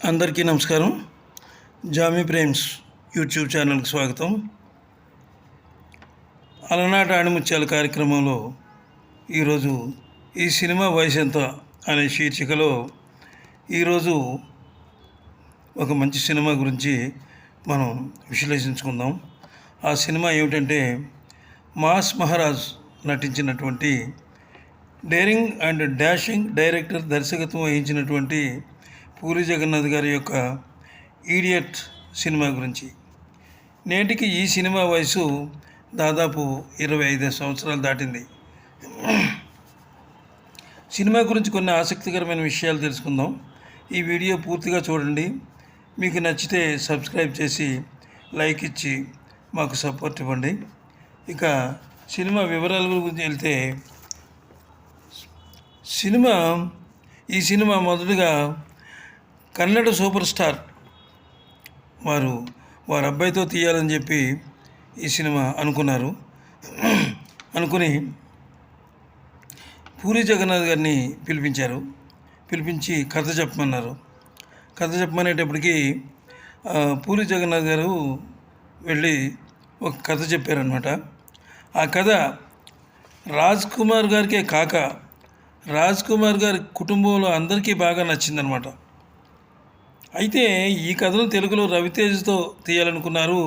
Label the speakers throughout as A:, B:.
A: అందరికీ నమస్కారం. Jamie Prem's YouTube ఛానల్కి స్వాగతం. అలనాటి ఆణిముత్యాల కార్యక్రమంలో ఈరోజు ఈ సినిమా వయసు ఎంత అనే శీర్షికలో ఈరోజు ఒక మంచి సినిమా గురించి మనం విశ్లేషించుకుందాం. ఆ సినిమా ఏమిటంటే మాస్ మహారాజ్ నటించినటువంటి డేరింగ్ అండ్ డాషింగ్ డైరెక్టర్ దర్శకత్వం వహించినటువంటి పూరి జగన్నాథ్ గారి యొక్క ఈడియట్ సినిమా గురించి. నేటికి ఈ సినిమా వయసు దాదాపు 25 సంవత్సరాలు దాటింది. సినిమా గురించి కొన్ని ఆసక్తికరమైన విషయాలు తెలుసుకుందాం. ఈ వీడియో పూర్తిగా చూడండి. మీకు నచ్చితే సబ్స్క్రైబ్ చేసి లైక్ ఇచ్చి మాకు సపోర్ట్ ఇవ్వండి. ఇక సినిమా వివరాల గురించి వెళ్తే ఈ సినిమా మొదటగా కన్నడ సూపర్ స్టార్ వారి అబ్బాయితో తీయాలని చెప్పి ఈ సినిమా అనుకుని పూరి జగన్నాథ్ గారిని పిలిపించి కథ చెప్పమన్నారు. కథ చెప్పమనేటప్పటికీ పూరి జగన్నాథ్ గారు వెళ్ళి ఒక కథ చెప్పారనమాట. ఆ కథ రాజ్ కుమార్ గారికే కాక రాజ్ కుమార్ గారి కుటుంబంలో అందరికీ బాగా నచ్చిందనమాట. అయితే ఈ కథను తెలుగులో రవితేజ్తో తీయాలనుకున్నారు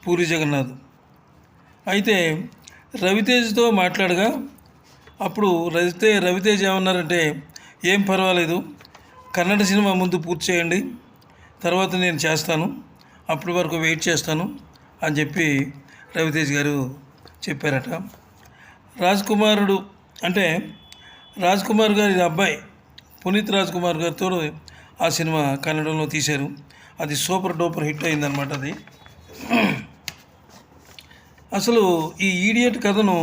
A: పూరి జగన్నాథ్. అయితే రవితేజ్తో మాట్లాడగా అప్పుడు రవితేజ్ ఏమన్నారంటే, ఏం పర్వాలేదు, కన్నడ సినిమా ముందు పూర్తి చేయండి, తర్వాత నేను చేస్తాను, అప్పటి వరకు వెయిట్ చేస్తాను అని చెప్పి రవితేజ్ గారు చెప్పారట. రాజ్ కుమార్ గారి అబ్బాయి పునీత్ రాజ్ కుమార్ గారితో ఆ సినిమా కన్నడంలో తీశారు. అది సూపర్ డూపర్ హిట్ అయిందనమాట. అది అసలు ఈ ఈడియట్ కథను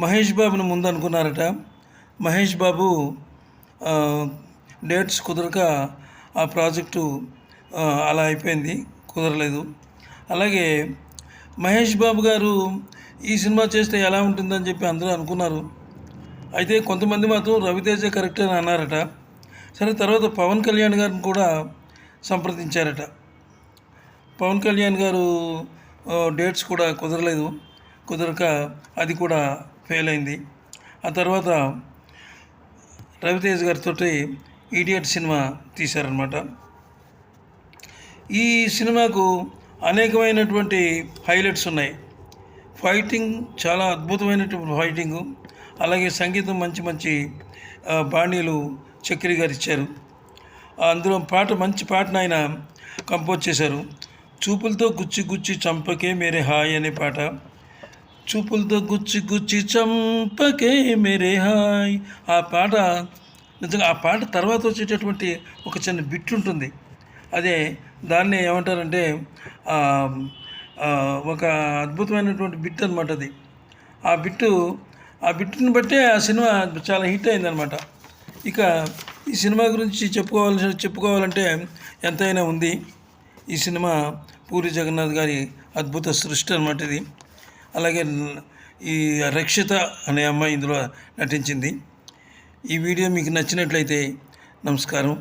A: మహేష్ బాబుని ముందు అనుకున్నారట. మహేష్ బాబు డేట్స్ కుదరక ఆ ప్రాజెక్టు అలా అయిపోయింది, కుదరలేదు. అలాగే మహేష్ బాబు గారు ఈ సినిమా చేస్తే ఎలా ఉంటుందని చెప్పి అందరూ అనుకున్నారు. అయితే కొంతమంది మాత్రం రవితేజ కరెక్ట్ అని అన్నారట. సరే, తర్వాత పవన్ కళ్యాణ్ గారిని కూడా సంప్రదించారట. పవన్ కళ్యాణ్ గారు డేట్స్ కూడా కుదరక అది కూడా ఫెయిల్ అయింది. ఆ తర్వాత రవితేజ్ గారితో ఈడియట్ సినిమా తీశారనమాట. ఈ సినిమాకు అనేకమైనటువంటి హైలైట్స్ ఉన్నాయి. ఫైటింగ్ చాలా అద్భుతమైనటువంటి ఫైటింగు, అలాగే సంగీతం మంచి బాణీలు చక్రి గారు ఇచ్చారు. అందులో మంచి పాటను ఆయన కంపోజ్ చేశారు. చూపులతో గుచ్చి చంపకే మేరే హాయ్ అనే పాట. చూపులతో గుచ్చి చంపకే మేరే హాయ్, ఆ పాట నిజంగా ఆ పాట తర్వాత వచ్చేటటువంటి ఒక చిన్న బిట్ ఉంటుంది. అదే దాన్ని ఏమంటారంటే ఒక అద్భుతమైనటువంటి బిట్ అనమాట అది. ఆ బిట్టుని బట్టే ఆ సినిమా చాలా హిట్ అయిందనమాట. ఇక ఈ సినిమా గురించి చెప్పుకోవాలంటే ఎంతైనా ఉంది. ఈ సినిమా పూరి జగన్నాథ్ గారి అద్భుత సృష్టి అన్నమాట ఇది. అలాగే ఈ రక్షిత అనే అమ్మాయి ఇందులో నటించింది. ఈ వీడియో మీకు నచ్చినట్లయితే నమస్కారం.